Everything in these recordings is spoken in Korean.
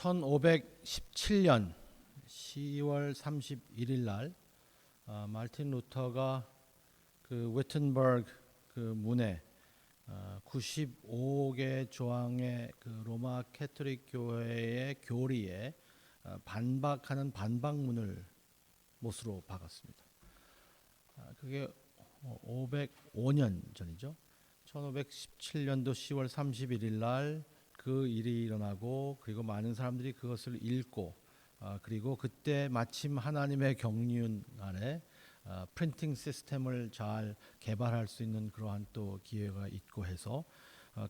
1517년 10월 31일 날 마르틴 루터가 그 위튼버그 그 문에 95개 조항의 그 로마 캐톨릭 교회의 교리에 반박하는 반박문을 못으로 박았습니다. 그게 505년 전이죠. 1517년도 10월 31일 날 그 일이 일어나고, 그리고 많은 사람들이 그것을 읽고, 그리고 그때 마침 하나님의 경륜 아래 프린팅 시스템을 잘 개발할 수 있는 그러한 또 기회가 있고 해서,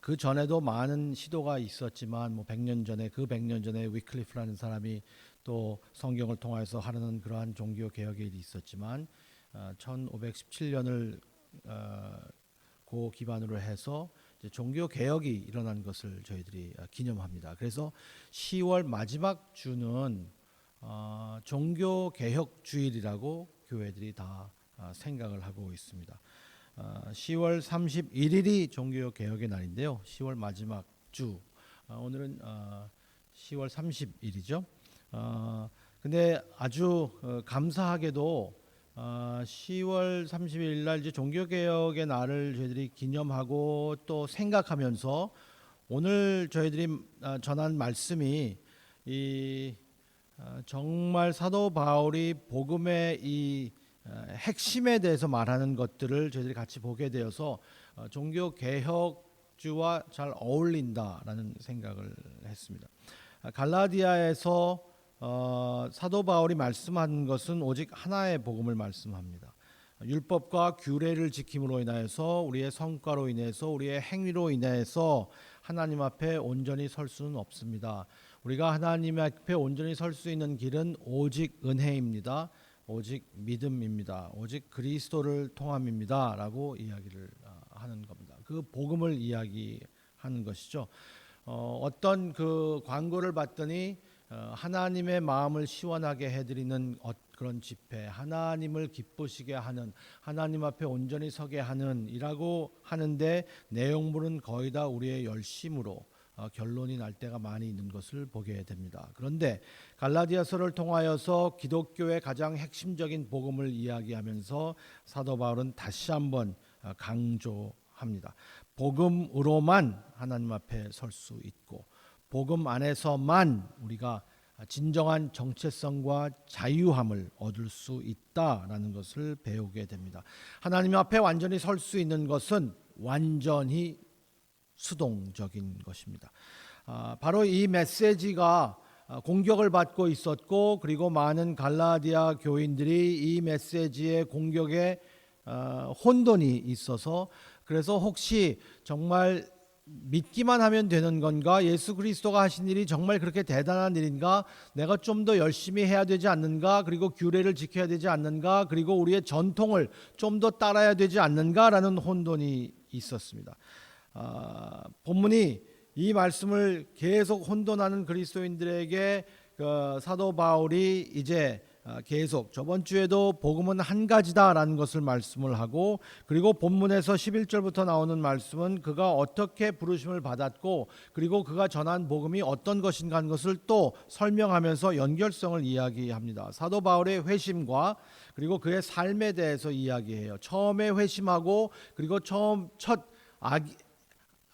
그 전에도 많은 시도가 있었지만 100년 전에, 그 100년 전에 위클리프라는 사람이 또 성경을 통해서 하려는 그러한 종교 개혁의 일이 있었지만 1517년을 그 기반으로 해서 종교 개혁이 일어난 것을 저희들이 기념합니다. 그래서 10월 마지막 주는 종교 개혁 주일이라고 교회들이 다 생각을 하고 있습니다. 10월 31일이 종교 개혁의 날인데요. 10월 마지막 주, 오늘은 10월 30일이죠. 근데 아주 감사하게도 10월 30일 날 이제 종교개혁의 날을 저희들이 기념하고 또 생각하면서, 오늘 저희들이 전한 말씀이 정말 사도 바울이 복음의 이 핵심에 대해서 말하는 것들을 저희들이 같이 보게 되어서 종교개혁주와 잘 어울린다라는 생각을 했습니다. 갈라디아에서 사도 바울이 말씀한 것은 오직 하나의 복음을 말씀합니다. 율법과 규례를 지킴으로 인하여서, 우리의 성과로 인해서, 우리의 행위로 인해서 하나님 앞에 온전히 설 수는 없습니다. 우리가 하나님 앞에 온전히 설 수 있는 길은 오직 은혜입니다. 오직 믿음입니다. 오직 그리스도를 통함입니다. 라고 이야기를 하는 겁니다. 그 복음을 이야기하는 것이죠. 어떤 그 광고를 봤더니 하나님의 마음을 시원하게 해드리는 그런 집회, 하나님을 기쁘시게 하는, 하나님 앞에 온전히 서게 하는 이라고 하는데, 내용물은 거의 다 우리의 열심으로 결론이 날 때가 많이 있는 것을 보게 됩니다. 그런데 갈라디아서를 통하여서 기독교의 가장 핵심적인 복음을 이야기하면서 사도 바울은 다시 한번 강조합니다. 복음으로만 하나님 앞에 설 수 있고, 복음 안에서만 우리가 진정한 정체성과 자유함을 얻을 수 있다라는 것을 배우게 됩니다. 하나님 앞에 완전히 설 수 있는 것은 완전히 수동적인 것입니다. 바로 이 메시지가 공격을 받고 있었고, 그리고 많은 갈라디아 교인들이 이 메시지의 공격에 혼돈이 있어서, 그래서 혹시 정말 믿기만 하면 되는 건가? 예수 그리스도가 하신 일이 정말 그렇게 대단한 일인가? 내가 좀 더 열심히 해야 되지 않는가? 그리고 규례를 지켜야 되지 않는가? 그리고 우리의 전통을 좀 더 따라야 되지 않는가? 라는 혼돈이 있었습니다. 본문이 이 말씀을 계속 혼돈하는 그리스도인들에게 사도 바울이 이제 계속, 저번 주에도 복음은 한 가지다라는 것을 말씀을 하고, 그리고 본문에서 11절부터 나오는 말씀은 그가 어떻게 부르심을 받았고, 그리고 그가 전한 복음이 어떤 것인가 하는 것을 또 설명하면서 연결성을 이야기합니다. 사도 바울의 회심과 그리고 그의 삶에 대해서 이야기해요. 처음에 회심하고, 그리고 첫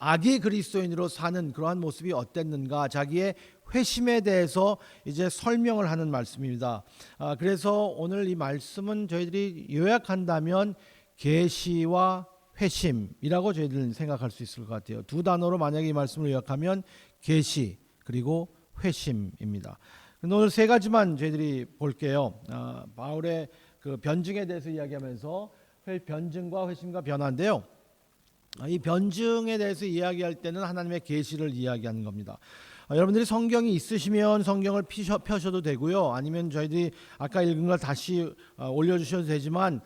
아기 그리스도인으로 사는 그러한 모습이 어땠는가, 자기의 회심에 대해서 이제 설명을 하는 말씀입니다. 그래서 오늘 이 말씀은 저희들이 요약한다면 계시와 회심이라고 저희들은 생각할 수 있을 것 같아요. 두 단어로 만약에 이 말씀을 요약하면 계시 그리고 회심입니다. 오늘 세 가지만 저희들이 볼게요. 바울의 그 변증에 대해서 이야기하면서 변증과 회심과 변화인데요. 이 변증에 대해서 이야기할 때는 하나님의 계시를 이야기하는 겁니다. 여러분들이 성경이 있으시면 성경을 펴셔도 되고요. 아니면 저희들이 아까 읽은 걸 다시 올려주셔도 되지만,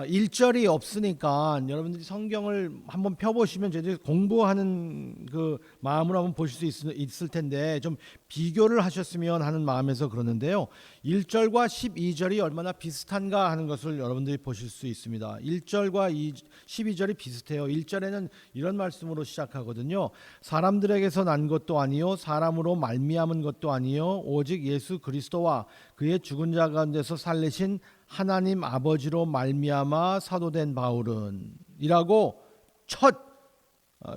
일절이 없으니까 여러분들이 성경을 한번 펴보시면 저희들이 공부하는 그 마음으로 한번 보실 수 있을 텐데 좀 비교를 하셨으면 하는 마음에서 그러는데요. 1절과 12절이 얼마나 비슷한가 하는 것을 여러분들이 보실 수 있습니다. 1절과 12절이 비슷해요. 1절에는 이런 말씀으로 시작하거든요. 사람들에게서 난 것도 아니요 사람으로 말미암은 것도 아니요 오직 예수 그리스도와 그의 죽은 자 가운데서 살리신 하나님 아버지로 말미암아 사도된 바울은 이라고 첫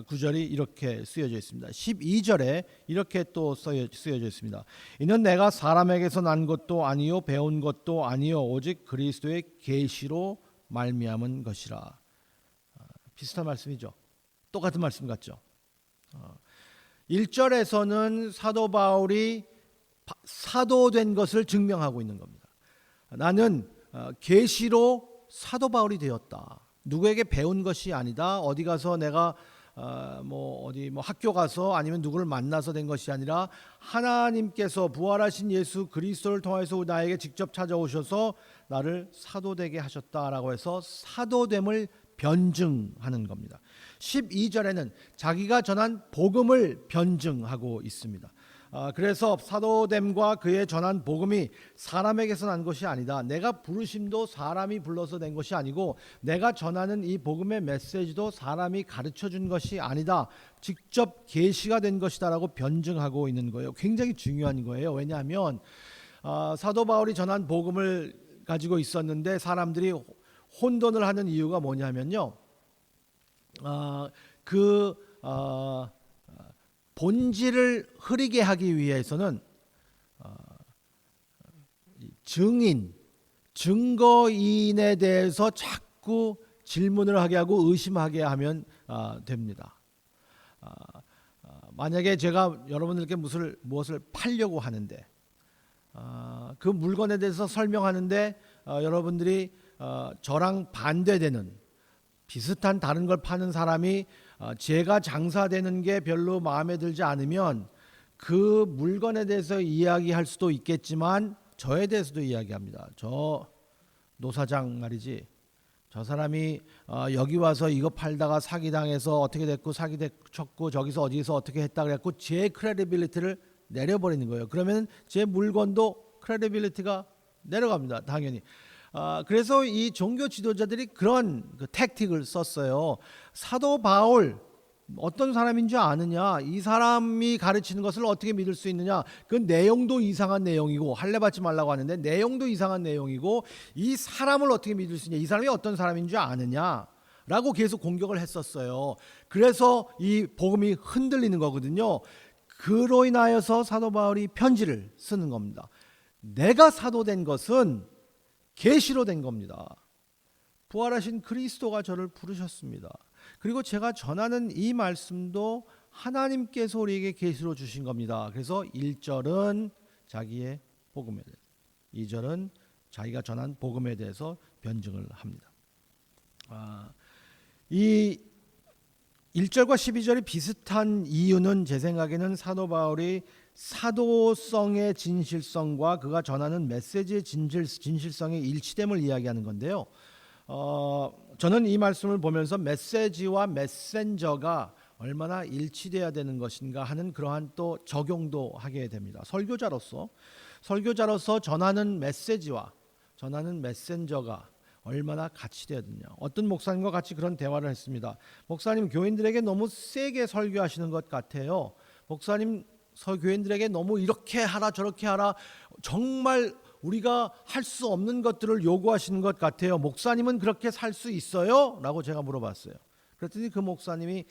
구절이 이렇게 쓰여져 있습니다. 12절에 이렇게 또 쓰여져 있습니다. 이는 내가 사람에게서 난 것도 아니요 배운 것도 아니요 오직 그리스도의 계시로 말미암은 것이라. 비슷한 말씀이죠. 똑같은 말씀 같죠. 1절에서는 사도 바울이 사도된 것을 증명하고 있는 겁니다. 나는 계시로 사도 바울이 되었다. 누구에게 배운 것이 아니다. 어디 가서 내가 어디 학교 가서 아니면 누구를 만나서 된 것이 아니라 하나님께서 부활하신 예수 그리스도를 통해서 나에게 직접 찾아오셔서 나를 사도되게 하셨다라고 해서 사도됨을 변증하는 겁니다. 12절에는 자기가 전한 복음을 변증하고 있습니다. 그래서 사도됨과 그의 전한 복음이 사람에게서 난 것이 아니다. 내가 부르심도 사람이 불러서 낸 것이 아니고 내가 전하는 이 복음의 메시지도 사람이 가르쳐준 것이 아니다. 직접 계시가 된 것이다라고 변증하고 있는 거예요. 굉장히 중요한 거예요. 왜냐하면 사도 바울이 전한 복음을 가지고 있었는데 사람들이 혼돈을 하는 이유가 뭐냐면요. 본질을 흐리게 하기 위해서는 증인, 증거인에 대해서 자꾸 질문을 하게 하고 의심하게 하면 됩니다. 만약에 제가 여러분들께 무엇을 팔려고 하는데 그 물건에 대해서 설명하는데 여러분들이 저랑 반대되는 비슷한 다른 걸 파는 사람이 제가 장사되는 게 별로 마음에 들지 않으면 그 물건에 대해서 이야기할 수도 있겠지만 저에 대해서도 이야기합니다. 저 노사장 말이지. 저 사람이 여기 와서 이거 팔다가 사기당해서 어떻게 됐고 사기쳤고 저기서 어디서 어떻게 했다 그랬고 제 크레디빌리티를 내려버리는 거예요. 그러면 제 물건도 크레디빌리티가 내려갑니다. 당연히. 그래서 이 종교 지도자들이 그런 택틱을 썼어요. 사도 바울 어떤 사람인 줄 아느냐? 이 사람이 가르치는 것을 어떻게 믿을 수 있느냐? 그 내용도 이상한 내용이고 할례 받지 말라고 하는데 내용도 이상한 내용이고 이 사람을 어떻게 믿을 수 있냐? 이 사람이 어떤 사람인 줄 아느냐? 라고 계속 공격을 했었어요. 그래서 이 복음이 흔들리는 거거든요. 그로 인하여서 사도 바울이 편지를 쓰는 겁니다. 내가 사도된 것은 계시로 된 겁니다. 부활하신 그리스도가 저를 부르셨습니다. 그리고 제가 전하는 이 말씀도 하나님께서 우리에게 계시로 주신 겁니다. 그래서 1절은 자기의 복음에 대해서, 2절은 자기가 전한 복음에 대해서 변증을 합니다. 이 1절과 12절이 비슷한 이유는 제 생각에는 사도 바울이 사도성의 진실성과 그가 전하는 메시지의 진실성의 일치됨을 이야기하는 건데요. 저는 이 말씀을 보면서 메시지와 메신저가 얼마나 일치돼야 되는 것인가 하는 그러한 또 적용도 하게 됩니다. 설교자로서 전하는 메시지와 전하는 메신저가 얼마나 같이 되어야 되냐. 어떤 목사님과 같이 그런 대화를 했습니다. 목사님 교인들에게 너무 세게 설교하시는 것 같아요. 목사님 교인들에게 너무 이렇게 하라 저렇게 하라 정말 우리가 할 수 없는 것들을 요구하시는 것 같아요. 목사님은 그렇게 살 수 있어요? 라고 제가 물어봤어요. 그랬더니 그 목사님이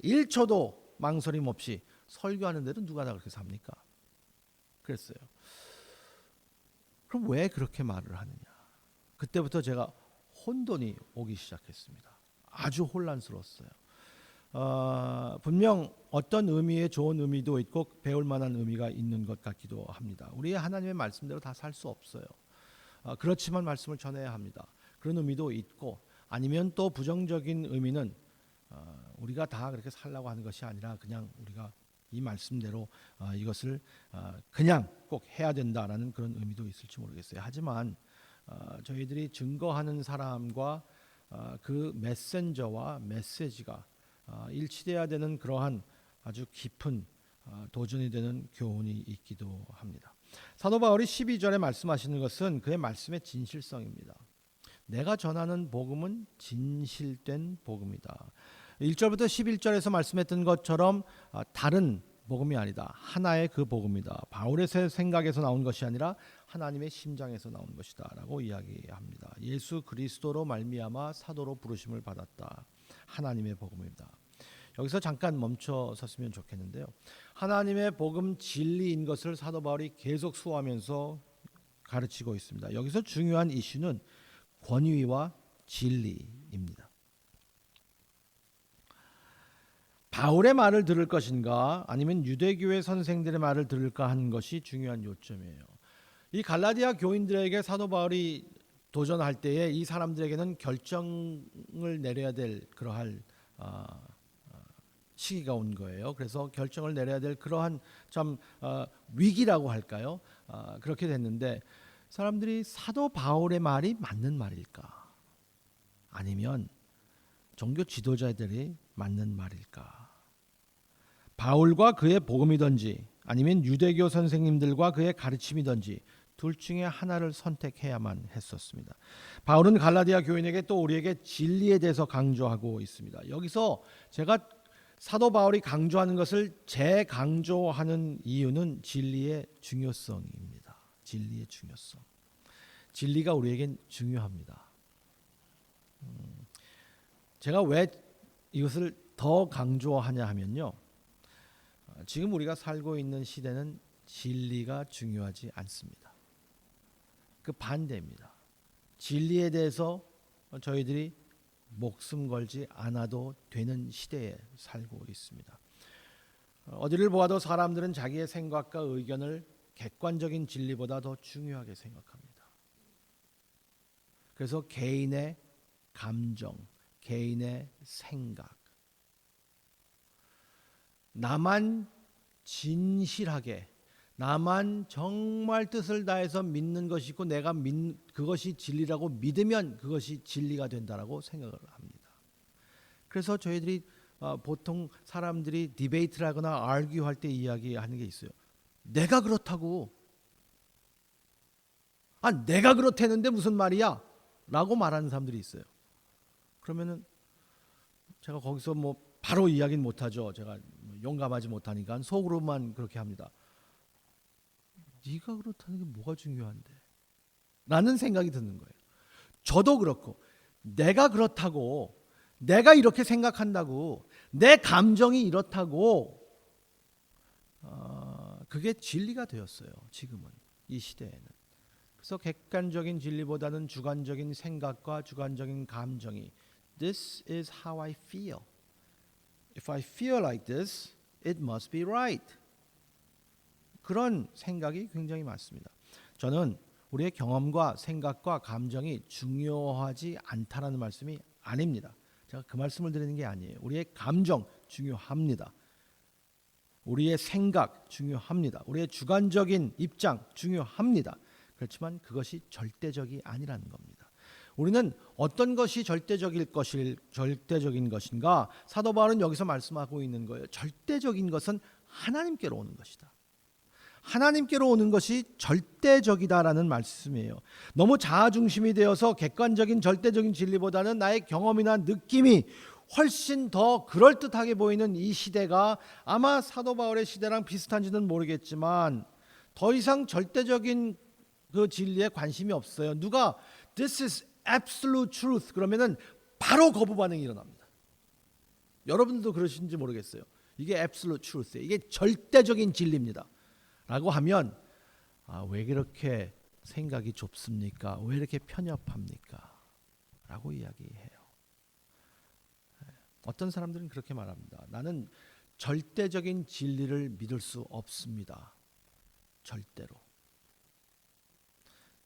1초도 망설임 없이 설교하는데도 누가 다 그렇게 삽니까? 그랬어요. 그럼 왜 그렇게 말을 하느냐? 그때부터 제가 혼돈이 오기 시작했습니다. 아주 혼란스러웠어요. 분명 어떤 의미의 좋은 의미도 있고 배울 만한 의미가 있는 것 같기도 합니다. 우리의 하나님의 말씀대로 다 살 수 없어요. 그렇지만 말씀을 전해야 합니다. 그런 의미도 있고 아니면 또 부정적인 의미는 우리가 다 그렇게 살라고 하는 것이 아니라 그냥 우리가 이 말씀대로 이것을 그냥 꼭 해야 된다라는 그런 의미도 있을지 모르겠어요. 하지만 저희들이 증거하는 사람과 그 메신저와 메시지가 일치돼야 되는 그러한 아주 깊은 도전이 되는 교훈이 있기도 합니다. 사도 바울이 12절에 말씀하시는 것은 그의 말씀의 진실성입니다. 내가 전하는 복음은 진실된 복음이다. 1절부터 11절에서 말씀했던 것처럼 다른 복음이 아니다. 하나의 그 복음이다. 바울의 생각에서 나온 것이 아니라 하나님의 심장에서 나온 것이다 라고 이야기합니다. 예수 그리스도로 말미암아 사도로 부르심을 받았다. 하나님의 복음입니다. 여기서 잠깐 멈춰 섰으면 좋겠는데요. 하나님의 복음 진리인 것을 사도 바울이 계속 수호하면서 가르치고 있습니다. 여기서 중요한 이슈는 권위와 진리입니다. 바울의 말을 들을 것인가 아니면 유대교회 선생들의 말을 들을까 하는 것이 중요한 요점이에요. 이 갈라디아 교인들에게 사도 바울이 도전할 때에 이 사람들에게는 결정을 내려야 될 그러할 시기가 온 거예요. 그래서 결정을 내려야 될 그러한 참 위기라고 할까요? 그렇게 됐는데 사람들이 사도 바울의 말이 맞는 말일까? 아니면 종교 지도자들이 맞는 말일까? 바울과 그의 복음이든지 아니면 유대교 선생님들과 그의 가르침이든지 둘 중에 하나를 선택해야만 했었습니다. 바울은 갈라디아 교인에게 또 우리에게 진리에 대해서 강조하고 있습니다. 여기서 제가 사도 바울이 강조하는 것을 재강조하는 이유는 진리의 중요성입니다. 진리의 중요성. 진리가 우리에겐 중요합니다. 제가 왜 이것을 더 강조하냐 하면요. 지금 우리가 살고 있는 시대는 진리가 중요하지 않습니다. 그 반대입니다. 진리에 대해서 저희들이 목숨 걸지 않아도 되는 시대에 살고 있습니다. 어디를 보아도 사람들은 자기의 생각과 의견을 객관적인 진리보다 더 중요하게 생각합니다. 그래서 개인의 감정, 개인의 생각, 나만 진실하게, 나만 정말 뜻을 다해서 믿는 것이 있고 내가 그것이 진리라고 믿으면 그것이 진리가 된다라고 생각을 합니다. 그래서 저희들이 보통 사람들이 디베이트를 하거나 아르규할 때 이야기하는 게 있어요. 내가 그렇다고. 내가 그렇다는데 무슨 말이야? 라고 말하는 사람들이 있어요. 그러면은 제가 거기서 바로 이야기는 못하죠. 제가 용감하지 못하니까 속으로만 그렇게 합니다. 네가 그렇다는 게 뭐가 중요한데? 라는 생각이 드는 거예요. 저도 그렇고 내가 그렇다고, 내가 이렇게 생각한다고, 내 감정이 이렇다고 그게 진리가 되었어요. 지금은 이 시대에는. 그래서 객관적인 진리보다는 주관적인 생각과 주관적인 감정이 This is how I feel. If I feel like this, it must be right. 그런 생각이 굉장히 많습니다. 저는 우리의 경험과 생각과 감정이 중요하지 않다라는 말씀이 아닙니다. 제가 그 말씀을 드리는 게 아니에요. 우리의 감정 중요합니다. 우리의 생각 중요합니다. 우리의 주관적인 입장 중요합니다. 그렇지만 그것이 절대적이 아니라는 겁니다. 우리는 어떤 것이 절대적인 것인가? 사도 바울은 여기서 말씀하고 있는 거예요. 절대적인 것은 하나님께로 오는 것이다. 하나님께로 오는 것이 절대적이다라는 말씀이에요. 너무 자아중심이 되어서 객관적인 절대적인 진리보다는 나의 경험이나 느낌이 훨씬 더 그럴듯하게 보이는 이 시대가 아마 사도 바울의 시대랑 비슷한지는 모르겠지만 더 이상 절대적인 그 진리에 관심이 없어요. 누가 This is absolute truth 그러면은 바로 거부 반응이 일어납니다. 여러분들도 그러신지 모르겠어요. 이게 absolute truth예요. 이게 절대적인 진리입니다. 라고 하면 왜 그렇게 생각이 좁습니까? 왜 이렇게 편협합니까? 라고 이야기해요. 어떤 사람들은 그렇게 말합니다. 나는 절대적인 진리를 믿을 수 없습니다. 절대로.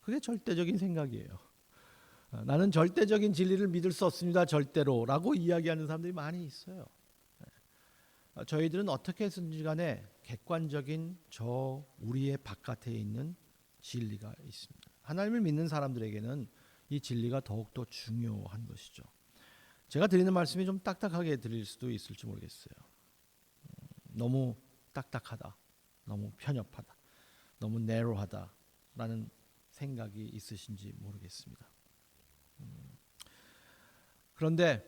그게 절대적인 생각이에요. 나는 절대적인 진리를 믿을 수 없습니다. 절대로. 라고 이야기하는 사람들이 많이 있어요. 저희들은 어떻게 해서든지 간에 객관적인 우리의 바깥에 있는 진리가 있습니다. 하나님을 믿는 사람들에게는 이 진리가 더욱더 중요한 것이죠. 제가 드리는 말씀이 좀 딱딱하게 들릴 수도 있을지 모르겠어요. 너무 딱딱하다, 너무 편협하다, 너무 내로하다라는 생각이 있으신지 모르겠습니다. 그런데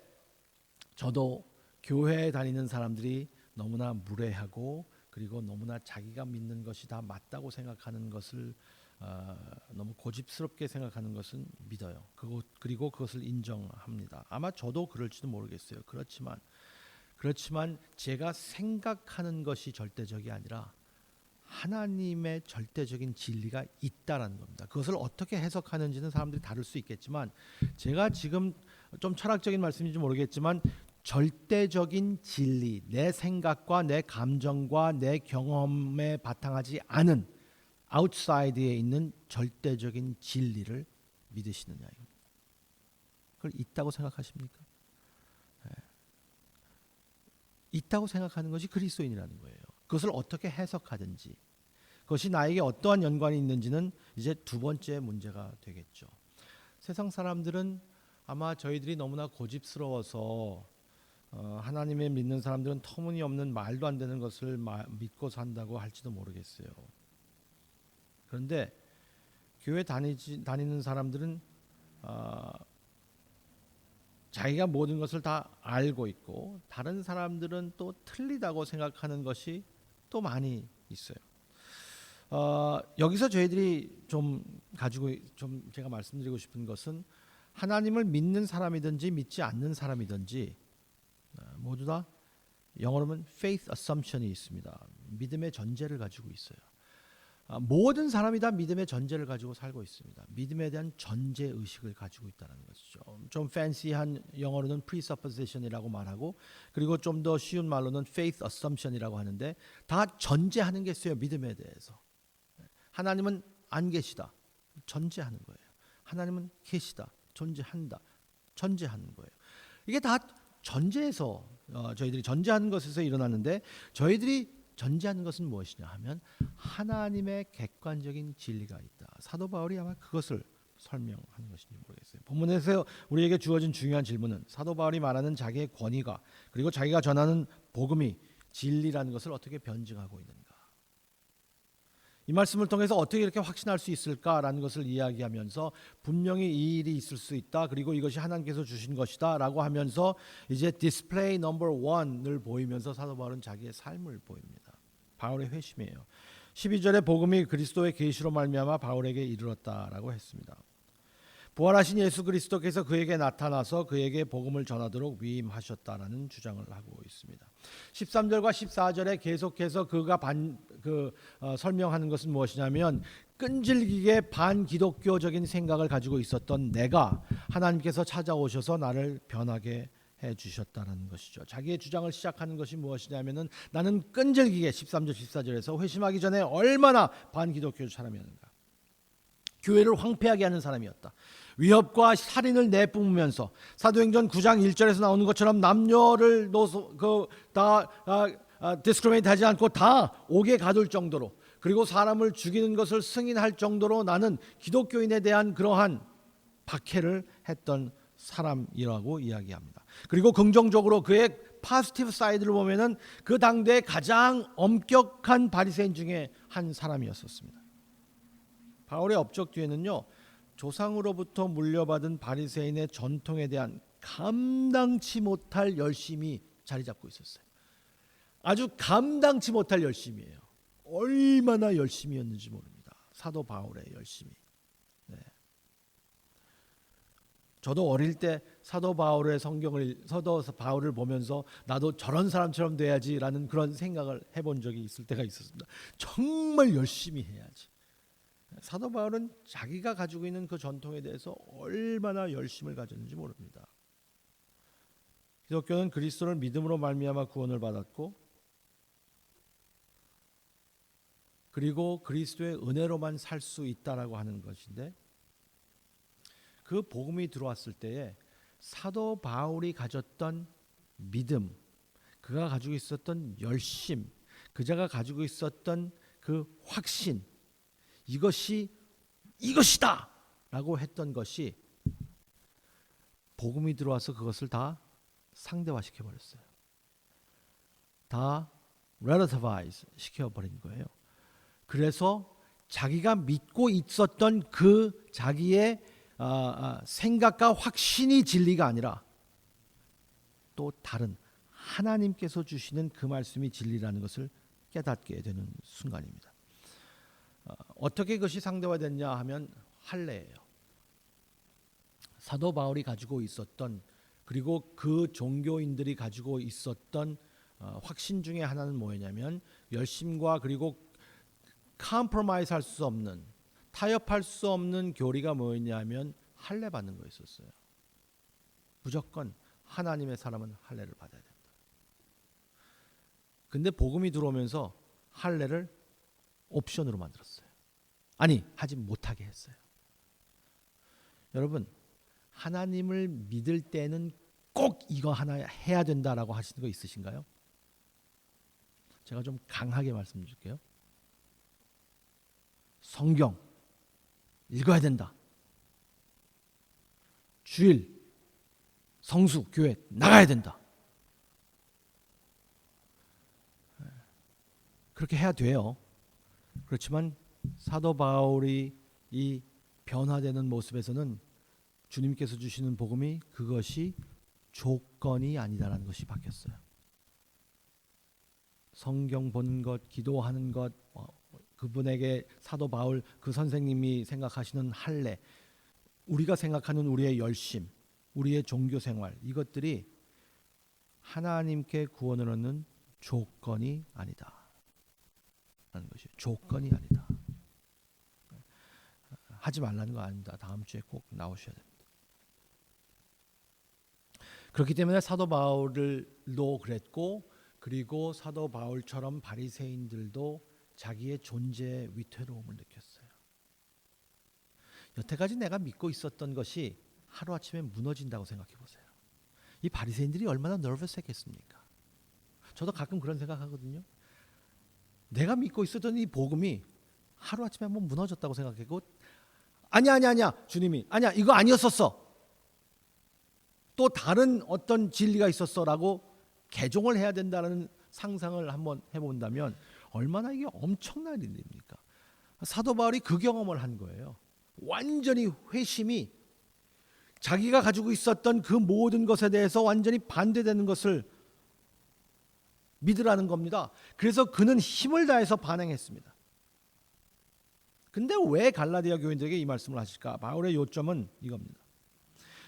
저도 교회에 다니는 사람들이 너무나 무례하고 그리고 너무나 자기가 믿는 것이 다 맞다고 생각하는 것을 너무 고집스럽게 생각하는 것은 믿어요. 그리고 그것을 인정합니다. 아마 저도 그럴지도 모르겠어요. 그렇지만 제가 생각하는 것이 절대적이 아니라 하나님의 절대적인 진리가 있다라는 겁니다. 그것을 어떻게 해석하는지는 사람들이 다를 수 있겠지만 제가 지금 좀 철학적인 말씀인지 모르겠지만 절대적인 진리, 내 생각과 내 감정과 내 경험에 바탕하지 않은 아웃사이드에 있는 절대적인 진리를 믿으시느냐입니다. 그걸 있다고 생각하십니까? 있다고 생각하는 것이 그리스도인이라는 거예요. 그것을 어떻게 해석하든지 그것이 나에게 어떠한 연관이 있는지는 이제 두 번째 문제가 되겠죠. 세상 사람들은 아마 저희들이 너무나 고집스러워서 하나님을 믿는 사람들은 터무니없는 말도 안 되는 것을 믿고 산다고 할지도 모르겠어요. 그런데 교회 다니는 사람들은 자기가 모든 것을 다 알고 있고 다른 사람들은 또 틀리다고 생각하는 것이 또 많이 있어요. 여기서 저희들이 좀 제가 말씀드리고 싶은 것은 하나님을 믿는 사람이든지 믿지 않는 사람이든지 모두 다 영어로는 faith assumption이 있습니다. 믿음의 전제를 가지고 있어요. 모든 사람이 다 믿음의 전제를 가지고 살고 있습니다. 믿음에 대한 전제 의식을 가지고 있다는 것이죠. 좀 팬시한 영어로는 presupposition이라고 말하고 그리고 좀 더 쉬운 말로는 faith assumption이라고 하는데 다 전제하는 게 있어요. 믿음에 대해서. 하나님은 안 계시다. 전제하는 거예요. 하나님은 계시다. 존재한다. 전제하는 거예요. 이게 다 전제에서 저희들이 전제하는 것에서 일어나는데 저희들이 전제하는 것은 무엇이냐 하면 하나님의 객관적인 진리가 있다. 사도 바울이 아마 그것을 설명하는 것인지 모르겠어요. 본문에서 우리에게 주어진 중요한 질문은 사도 바울이 말하는 자기의 권위가 그리고 자기가 전하는 복음이 진리라는 것을 어떻게 변증하고 있는가. 이 말씀을 통해서 어떻게 이렇게 확신할 수 있을까라는 것을 이야기하면서 분명히 이 일이 있을 수 있다. 그리고 이것이 하나님께서 주신 것이다 라고 하면서 이제 디스플레이 넘버 1을 보이면서 사도 바울은 자기의 삶을 보입니다. 바울의 회심이에요. 12절에 복음이 그리스도의 계시로 말미암아 바울에게 이르렀다라고 했습니다. 부활하신 예수 그리스도께서 그에게 나타나서 그에게 복음을 전하도록 위임하셨다라는 주장을 하고 있습니다. 13절과 14절에 계속해서 그가 설명하는 것은 무엇이냐면 끈질기게 반기독교적인 생각을 가지고 있었던 내가 하나님께서 찾아오셔서 나를 변하게 해주셨다는 것이죠. 자기의 주장을 시작하는 것이 무엇이냐면은 나는 끈질기게 13절 14절에서 회심하기 전에 얼마나 반기독교 사람이었는가. 교회를 황폐하게 하는 사람이었다. 위협과 살인을 내뿜으면서 사도행전 9장 1절에서 나오는 것처럼 남녀를 디스크리미네이트 하지 않고 다 옥에 가둘 정도로 그리고 사람을 죽이는 것을 승인할 정도로 나는 기독교인에 대한 그러한 박해를 했던 사람이라고 이야기합니다. 그리고 긍정적으로 그의 파지티브 사이드를 보면은 그 당대의 가장 엄격한 바리새인 중에 한 사람이었었습니다. 바울의 업적 뒤에는요. 조상으로부터 물려받은 바리새인의 전통에 대한 감당치 못할 열심이 자리 잡고 있었어요. 아주 감당치 못할 열심이에요. 얼마나 열심이었는지 모릅니다. 사도 바울의 열심이. 네. 저도 어릴 때 사도 바울의 사도 바울을 보면서 나도 저런 사람처럼 돼야지라는 그런 생각을 해본 적이 있을 때가 있었습니다. 정말 열심히 해야지. 사도 바울은 자기가 가지고 있는 그 전통에 대해서 얼마나 열심을 가졌는지 모릅니다. 기독교는 그리스도를 믿음으로 말미암아 구원을 받았고 그리고 그리스도의 은혜로만 살 수 있다라고 하는 것인데 그 복음이 들어왔을 때에 사도 바울이 가졌던 믿음, 그가 가지고 있었던 열심, 그자가 가지고 있었던 그 확신 이것이 이것이다 라고 했던 것이 복음이 들어와서 그것을 다 상대화시켜 버렸어요. 다 relativize 시켜버린 거예요. 그래서 자기가 믿고 있었던 그 자기의 생각과 확신이 진리가 아니라 또 다른 하나님께서 주시는 그 말씀이 진리라는 것을 깨닫게 되는 순간입니다. 어떻게 그것이 상대화됐냐 하면 할례예요. 사도 바울이 가지고 있었던, 그리고 그 종교인들이 가지고 있었던 확신 중에 하나는 뭐였냐면 열심과 그리고 컴프로마이즈 할 수 없는, 타협할 수 없는 교리가 뭐였냐면 할례 받는 거였었어요. 무조건 하나님의 사람은 할례를 받아야 된다. 근데 복음이 들어오면서 할례를 옵션으로 만들었어요. 아니, 하지 못하게 했어요. 여러분, 하나님을 믿을 때는 꼭 이거 하나 해야 된다라고 하시는 거 있으신가요? 제가 좀 강하게 말씀드릴게요. 성경 읽어야 된다. 주일, 성수, 교회 나가야 된다. 그렇게 해야 돼요. 그렇지만 사도 바울이 이 변화되는 모습에서는 주님께서 주시는 복음이 그것이 조건이 아니다라는 것이 바뀌었어요. 성경 보는 것, 기도하는 것, 그분에게 사도 바울 그 선생님이 생각하시는 할례, 우리가 생각하는 우리의 열심, 우리의 종교 생활, 이것들이 하나님께 구원을 얻는 조건이 아니다 라는 것이 조건이 아니다. 하지 말라는 거 아닙니다. 다음 주에 꼭 나오셔야 됩니다. 그렇기 때문에 사도 바울도 그랬고, 그리고 사도 바울처럼 바리새인들도 자기의 존재의 위태로움을 느꼈어요. 여태까지 내가 믿고 있었던 것이 하루아침에 무너진다고 생각해 보세요. 이 바리새인들이 얼마나 너버스했겠습니까? 저도 가끔 그런 생각하거든요. 내가 믿고 있었던 이 복음이 하루아침에 한번 무너졌다고 생각하고, 아니야 주님이 아니야 이거 아니었었어, 또 다른 어떤 진리가 있었어라고 개종을 해야 된다는 상상을 한번 해본다면 얼마나 이게 엄청난 일입니까? 사도 바울이 그 경험을 한 거예요. 완전히 회심이 자기가 가지고 있었던 그 모든 것에 대해서 완전히 반대되는 것을 믿으라는 겁니다. 그래서 그는 힘을 다해서 반응했습니다. 근데 왜 갈라디아 교인들에게 이 말씀을 하실까? 바울의 요점은 이겁니다.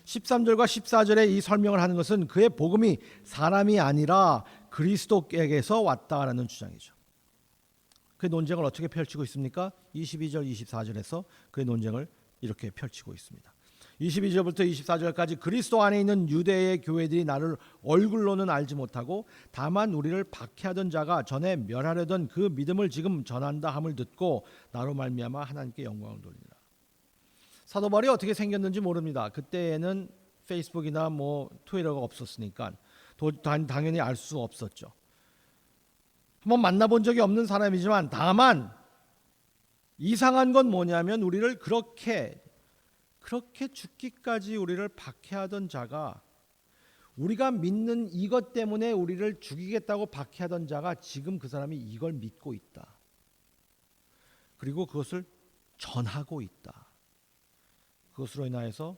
13절과 14절에 이 설명을 하는 것은 그의 복음이 사람이 아니라 그리스도께서 왔다라는 주장이죠. 그 논쟁을 어떻게 펼치고 있습니까? 22절, 24절에서 그의 논쟁을 이렇게 펼치고 있습니다. 22절부터 24절까지 그리스도 안에 있는 유대의 교회들이 나를 얼굴로는 알지 못하고 다만 우리를 박해하던 자가 전에 멸하려던 그 믿음을 지금 전한다 함을 듣고 나로 말미암아 하나님께 영광을 돌리라. 사도 바울이 어떻게 생겼는지 모릅니다. 그때에는 페이스북이나 트위터가 없었으니까 당연히 알 수 없었죠. 한번 만나본 적이 없는 사람이지만 다만 이상한 건 뭐냐면 우리를 그렇게 죽기까지 우리를 박해하던 자가, 우리가 믿는 이것 때문에 우리를 죽이겠다고 박해하던 자가 지금 그 사람이 이걸 믿고 있다. 그리고 그것을 전하고 있다. 그것으로 인하여서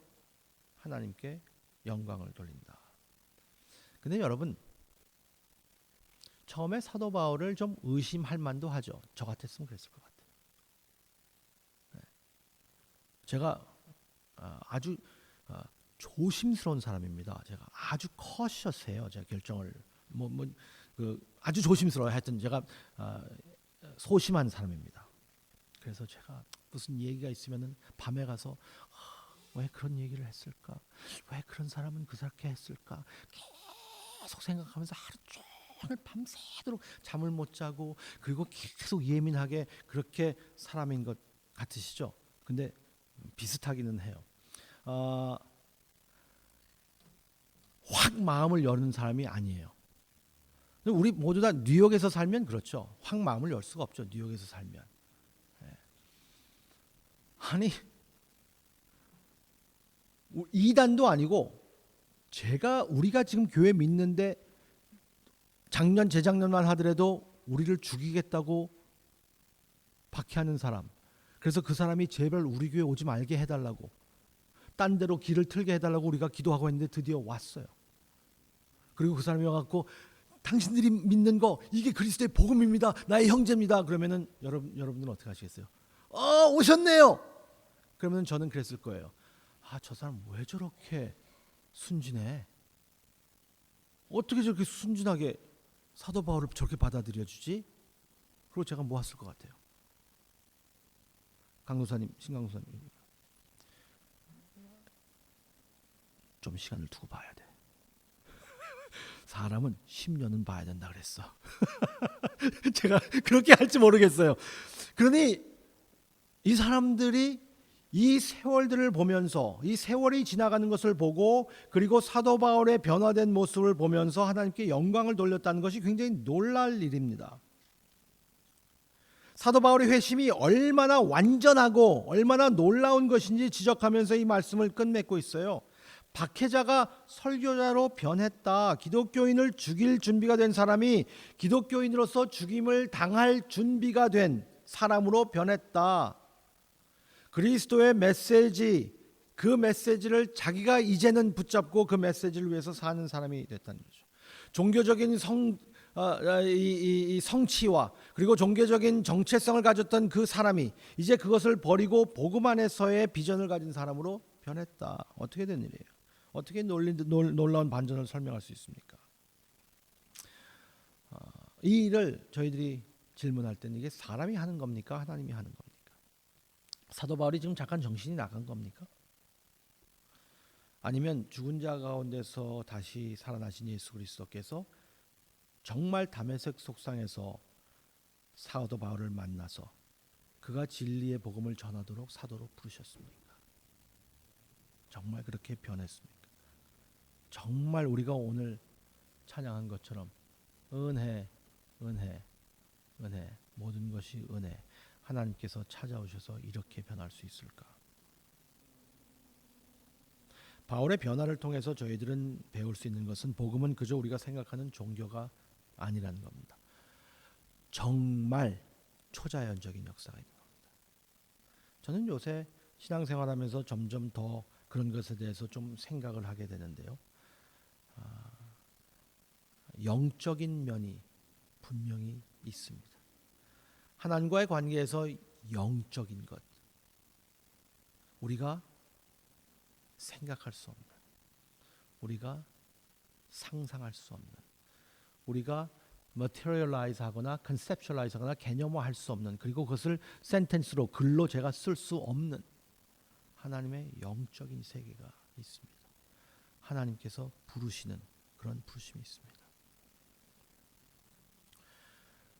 하나님께 영광을 돌린다. 근데 여러분, 처음에 사도 바울을 좀 의심할 만도 하죠. 저 같았으면 그랬을 것 같아요. 제가 아주 조심스러운 사람입니다. 제가 아주 커셔스해요. 제가 결정을 아주 조심스러워요. 하여튼 제가 소심한 사람입니다. 그래서 제가 무슨 얘기가 있으면은 밤에 가서 왜 그런 얘기를 했을까? 왜 그런 사람은 그렇게 했을까? 계속 생각하면서 하루 종일 밤새도록 잠을 못 자고, 그리고 계속 예민하게 그렇게 사람인 것 같으시죠? 근데 비슷하기는 해요. 확 마음을 여는 사람이 아니에요. 우리 모두 다 뉴욕에서 살면 그렇죠. 확 마음을 열 수가 없죠. 뉴욕에서 살면. 아니 이단도 아니고 우리가 지금 교회 믿는데 작년 재작년만 하더라도 우리를 죽이겠다고 박해하는 사람, 그래서 그 사람이 제발 우리 교회 오지 말게 해달라고 딴 데로 길을 틀게 해달라고 우리가 기도하고 했는데 드디어 왔어요. 그리고 그 사람이 와갖고 당신들이 믿는 거 이게 그리스도의 복음입니다, 나의 형제입니다. 그러면은 여러분들은 어떻게 하시겠어요? 오셨네요. 그러면 저는 그랬을 거예요. 저 사람 왜 저렇게 순진해? 어떻게 저렇게 순진하게 사도 바울을 저렇게 받아들여 주지? 그리고 제가 뭐 했을 것 같아요? 강도사님, 신강도사님, 좀 시간을 두고 봐야 돼. 사람은 10년은 봐야 된다 그랬어. 제가 그렇게 할지 모르겠어요. 그러니 이 사람들이 이 세월들을 보면서, 이 세월이 지나가는 것을 보고, 그리고 사도 바울의 변화된 모습을 보면서 하나님께 영광을 돌렸다는 것이 굉장히 놀랄 일입니다. 사도 바울의 회심이 얼마나 완전하고 얼마나 놀라운 것인지 지적하면서 이 말씀을 끝맺고 있어요. 박해자가 설교자로 변했다. 기독교인을 죽일 준비가 된 사람이 기독교인으로서 죽임을 당할 준비가 된 사람으로 변했다. 그리스도의 메시지, 그 메시지를 자기가 이제는 붙잡고 그 메시지를 위해서 사는 사람이 됐다는 거죠. 종교적인 성취와 그리고 종교적인 정체성을 가졌던 그 사람이 이제 그것을 버리고 복음 안에서의 비전을 가진 사람으로 변했다. 어떻게 된 일이에요? 어떻게 놀라운 반전을 설명할 수 있습니까? 이 일을 저희들이 질문할 때는 이게 사람이 하는 겁니까? 하나님이 하는 겁니까? 사도 바울이 지금 잠깐 정신이 나간 겁니까? 아니면 죽은 자 가운데서 다시 살아나신 예수 그리스도께서 정말 다메섹 속상에서 사도 바울을 만나서 그가 진리의 복음을 전하도록 사도로 부르셨습니까? 정말 그렇게 변했습니까? 정말 우리가 오늘 찬양한 것처럼 은혜, 은혜, 은혜, 모든 것이 은혜, 하나님께서 찾아오셔서 이렇게 변할 수 있을까? 바울의 변화를 통해서 저희들은 배울 수 있는 것은 복음은 그저 우리가 생각하는 종교가 아니라는 겁니다. 정말 초자연적인 역사가 있는 겁니다. 저는 요새 신앙생활하면서 점점 더 그런 것에 대해서 좀 생각을 하게 되는데요. 영적인 면이 분명히 있습니다. 하나님과의 관계에서 영적인 것, 우리가 생각할 수 없는, 우리가 상상할 수 없는, 우리가 materialize 하거나 conceptualize 하거나 개념화할 수 없는, 그리고 그것을 센텐스로 글로 제가 쓸 수 없는 하나님의 영적인 세계가 있습니다. 하나님께서 부르시는 그런 부르심이 있습니다.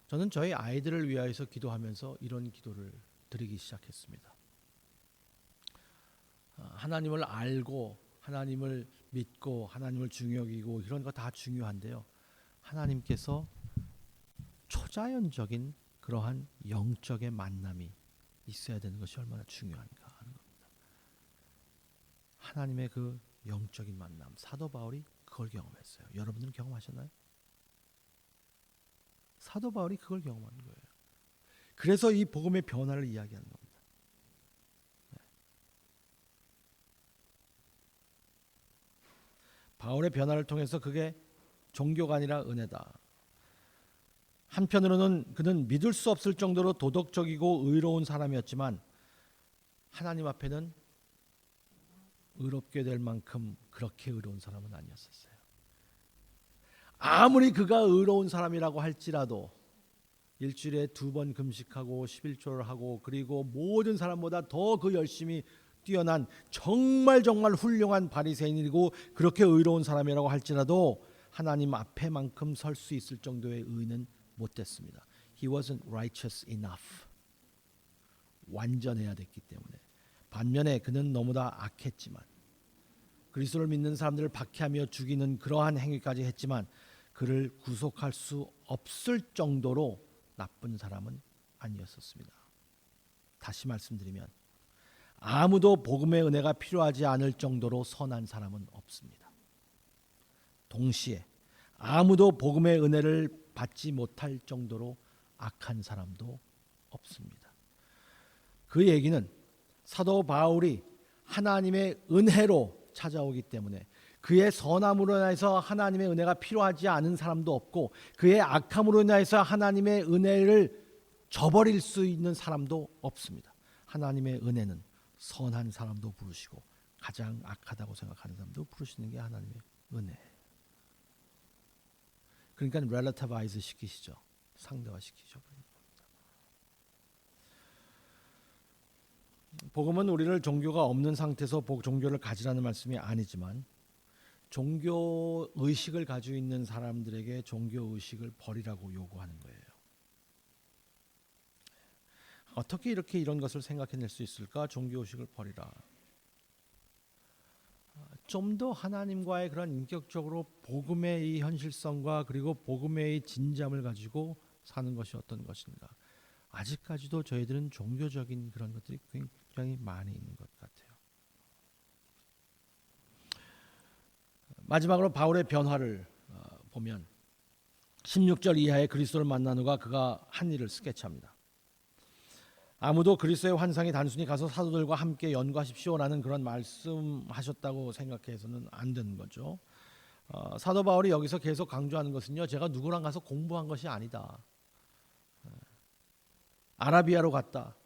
저는 저희 아이들을 위하여서 기도하면서 이런 기도를 드리기 시작했습니다. 하나님을 알고 하나님을 믿고 하나님을 중요히 여기고 이런 거 다 중요한데요. 하나님께서 초자연적인 그러한 영적의 만남이 있어야 되는 것이 얼마나 중요한가 하는 겁니다. 하나님의 그 영적인 만남, 사도 바울이 그걸 경험했어요. 여러분들은 경험하셨나요? 사도 바울이 그걸 경험한 거예요. 그래서 이 복음의 변화를 이야기하는 겁니다. 바울의 변화를 통해서 그게 종교가 아니라 은혜다. 한편으로는 그는 믿을 수 없을 정도로 도덕적이고 의로운 사람이었지만 하나님 앞에는 의롭게 될 만큼 그렇게 의로운 사람은 아니었었어요. 아무리 그가 의로운 사람이라고 할지라도 일주일에 2번 금식하고 11조를 하고 그리고 모든 사람보다 더 그 열심히 뛰어난 정말 훌륭한 바리새인이고 그렇게 의로운 사람이라고 할지라도 하나님 앞에만큼 설 수 있을 정도의 의는 못 됐습니다. He wasn't righteous enough. 완전해야 됐기 때문에. 반면에 그는 너무나 악했지만 그리스도를 믿는 사람들을 박해하며 죽이는 그러한 행위까지 했지만 그를 구속할 수 없을 정도로 나쁜 사람은 아니었었습니다. 다시 말씀드리면 아무도 복음의 은혜가 필요하지 않을 정도로 선한 사람은 없습니다. 동시에 아무도 복음의 은혜를 받지 못할 정도로 악한 사람도 없습니다. 그 얘기는 사도 바울이 하나님의 은혜로 찾아오기 때문에 그의 선함으로 인해서 하나님의 은혜가 필요하지 않은 사람도 없고 그의 악함으로 인해서 하나님의 은혜를 저버릴 수 있는 사람도 없습니다. 하나님의 은혜는 선한 사람도 부르시고 가장 악하다고 생각하는 사람도 부르시는 게 하나님의 은혜예요. 그러니까 relativize 시키시죠. 상대화시키죠. 복음은 우리를 종교가 없는 상태에서 종교를 가지라는 말씀이 아니지만 종교 의식을 가지고 있는 사람들에게 종교 의식을 버리라고 요구하는 거예요. 어떻게 이렇게 이런 것을 생각해낼 수 있을까? 종교 의식을 버리라. 좀 더 하나님과의 그런 인격적으로 복음의 이 현실성과 그리고 복음의 이 진잠을 가지고 사는 것이 어떤 것인가? 아직까지도 저희들은 종교적인 그런 것들이 굉장히 많이 있는 것 같아요. 마지막으로 바울의 변화를 보면 16절 이하의 그리스도를 만난 후가 그가 한 일을 스케치합니다. 아무도 그리스도의 환상이 단순히 가서 사도들과 함께 연구하십시오라는 그런 말씀하셨다고 생각해서는 안 되는 거죠. 사도 바울이 여기서 계속 강조하는 것은요, 제가 누구랑 가서 공부한 것이 아니다. 아라비아로 갔다.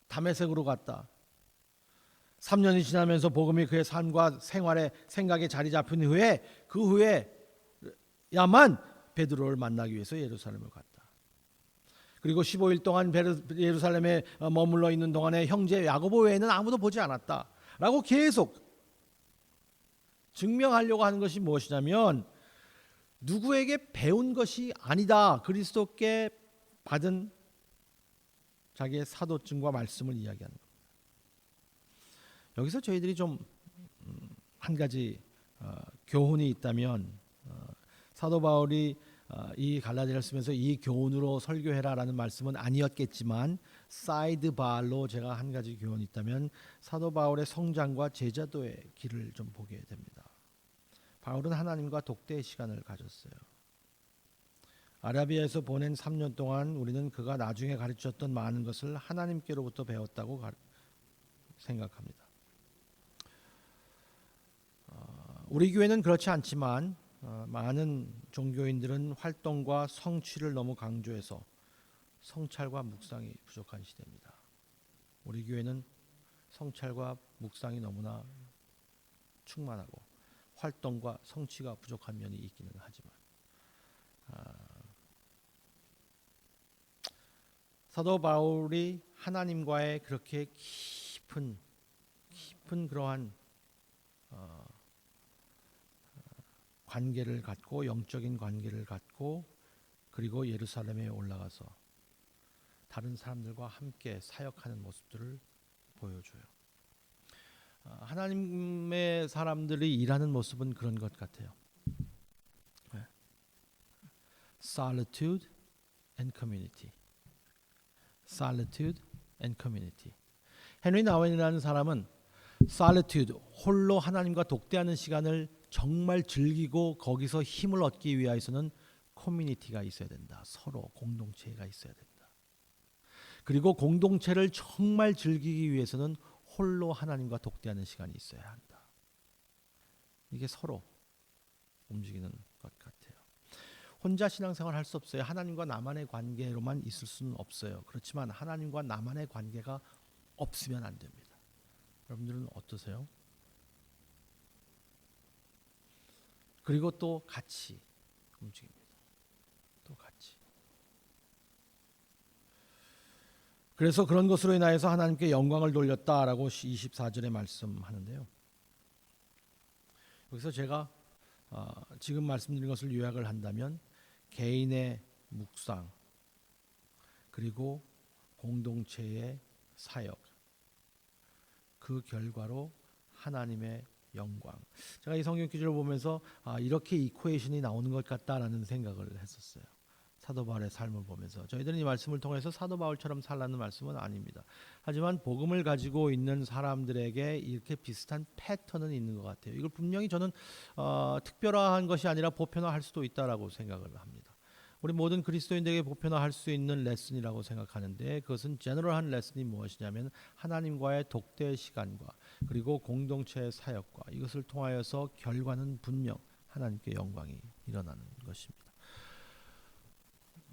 다메섹으로 갔다. 3년이 지나면서 복음이 그의 삶과 생활에 생각에 자리 잡힌 후에 그 후에야만 베드로를 만나기 위해서 예루살렘을 갔다. 그리고 15일 동안 예루살렘에 머물러 있는 동안에 형제 야고보 외에는 아무도 보지 않았다. 라고 계속 증명하려고 하는 것이 무엇이냐면 누구에게 배운 것이 아니다. 그리스도께 받은 자기의 사도증과 말씀을 이야기하는 겁니다. 여기서 저희들이 좀 한 가지 교훈이 있다면 사도 바울이 이 갈라디아를 쓰면서 이 교훈으로 설교해라라는 말씀은 아니었겠지만 사이드발로 제가 한 가지 교훈이 있다면 사도 바울의 성장과 제자도의 길을 좀 보게 됩니다. 바울은 하나님과 독대의 시간을 가졌어요. 아라비아에서 보낸 3년 동안 우리는 그가 나중에 가르쳤던 많은 것을 하나님께로부터 배웠다고 생각합니다. 우리 교회는 그렇지 않지만 많은 종교인들은 활동과 성취를 너무 강조해서 성찰과 묵상이 부족한 시대입니다. 우리 교회는 성찰과 묵상이 너무나 충만하고 활동과 성취가 부족한 면이 있기는 하지만 사도 바울이 하나님과의 그렇게 깊은 그러한 관계를 갖고 영적인 관계를 갖고 그리고 예루살렘에 올라가서 다른 사람들과 함께 사역하는 모습들을 보여줘요. 하나님의 사람들이 일하는 모습은 그런 것 같아요. Solitude and community. Solitude and community. 헨리 나웬이라는 사람은 solitude, 홀로 하나님과 독대하는 시간을 정말 즐기고 거기서 힘을 얻기 위해서는 커뮤니티가 있어야 된다. 서로 공동체가 있어야 된다. 그리고 공동체를 정말 즐기기 위해서는 홀로 하나님과 독대하는 시간이 있어야 한다. 이게 서로 움직이는 것 같아요. 혼자 신앙생활 할 수 없어요. 하나님과 나만의 관계로만 있을 수는 없어요. 그렇지만 하나님과 나만의 관계가 없으면 안 됩니다. 여러분들은 어떠세요? 그리고 또 같이 움직입니다. 또 같이. 그래서 그런 것으로 인하여서 하나님께 영광을 돌렸다라고 24절에 말씀하는데요. 여기서 제가 지금 말씀드린 것을 요약을 한다면 개인의 묵상 그리고 공동체의 사역 그 결과로 하나님의 영광. 제가 이 성경 기준을 보면서 이렇게 이퀘이션이 나오는 것 같다라는 생각을 했었어요. 사도 바울의 삶을 보면서 저희들은 이 말씀을 통해서 사도 바울처럼 살라는 말씀은 아닙니다. 하지만 복음을 가지고 있는 사람들에게 이렇게 비슷한 패턴은 있는 것 같아요. 이걸 분명히 저는 특별화한 것이 아니라 보편화할 수도 있다라고 생각을 합니다. 우리 모든 그리스도인들에게 보편화할 수 있는 레슨이라고 생각하는데 그것은 제너럴한 레슨이 무엇이냐면 하나님과의 독대 시간과 그리고 공동체의 사역과 이것을 통하여서 결과는 분명 하나님께 영광이 일어나는 것입니다.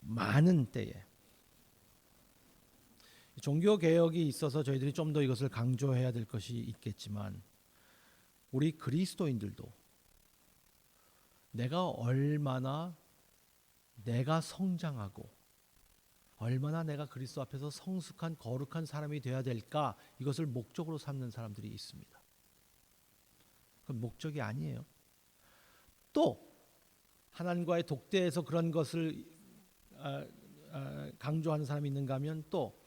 많은 때에 종교 개혁이 있어서 저희들이 좀 더 이것을 강조해야 될 것이 있겠지만 우리 그리스도인들도 내가 성장하고 얼마나 내가 그리스도 앞에서 성숙한 거룩한 사람이 되어야 될까 이것을 목적으로 삼는 사람들이 있습니다. 그건 목적이 아니에요. 또 하나님과의 독대에서 그런 것을 강조하는 사람이 있는가 하면 또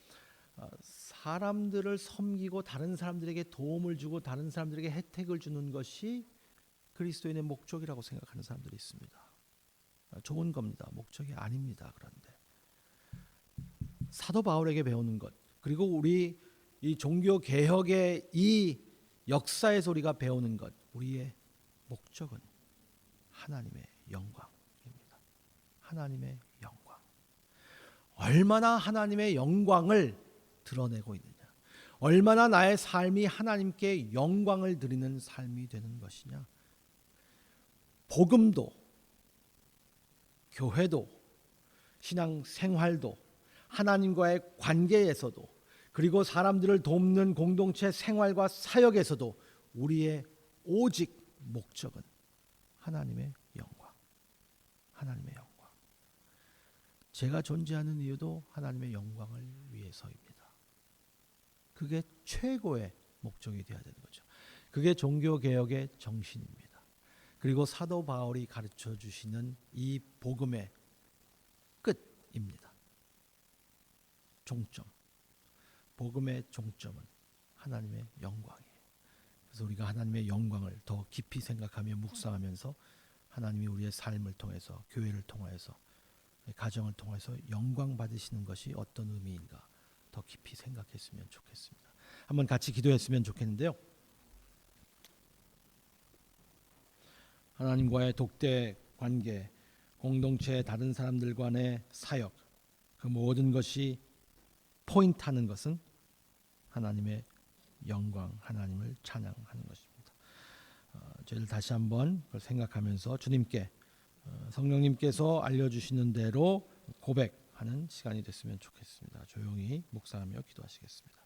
사람들을 섬기고 다른 사람들에게 도움을 주고 다른 사람들에게 혜택을 주는 것이 그리스도인의 목적이라고 생각하는 사람들이 있습니다. 좋은 겁니다. 목적이 아닙니다. 그런데 사도 바울에게 배우는 것 그리고 우리 이 종교 개혁의 이 역사에서 우리가 배우는 것 우리의 목적은 하나님의 영광입니다. 하나님의 영광. 얼마나 하나님의 영광을 드러내고 있느냐. 얼마나 나의 삶이 하나님께 영광을 드리는 삶이 되는 것이냐. 복음도 교회도 신앙 생활도 하나님과의 관계에서도 그리고 사람들을 돕는 공동체 생활과 사역에서도 우리의 오직 목적은 하나님의 영광. 하나님의 영광. 제가 존재하는 이유도 하나님의 영광을 위해서입니다. 그게 최고의 목적이 되어야 되는 거죠. 그게 종교개혁의 정신입니다. 그리고 사도 바울이 가르쳐 주시는 이 복음의 끝입니다. 종점. 복음의 종점은 하나님의 영광이에요. 그래서 우리가 하나님의 영광을 더 깊이 생각하며 묵상하면서 하나님이 우리의 삶을 통해서 교회를 통해서 가정을 통해서 영광 받으시는 것이 어떤 의미인가 더 깊이 생각했으면 좋겠습니다. 한번 같이 기도했으면 좋겠는데요. 하나님과의 독대 관계, 공동체의 다른 사람들 간의 사역, 그 모든 것이 포인트하는 것은 하나님의 영광, 하나님을 찬양하는 것입니다. 저희들 다시 한번 그걸 생각하면서 주님께 성령님께서 알려주시는 대로 고백하는 시간이 됐으면 좋겠습니다. 조용히 묵상하며 기도하시겠습니다.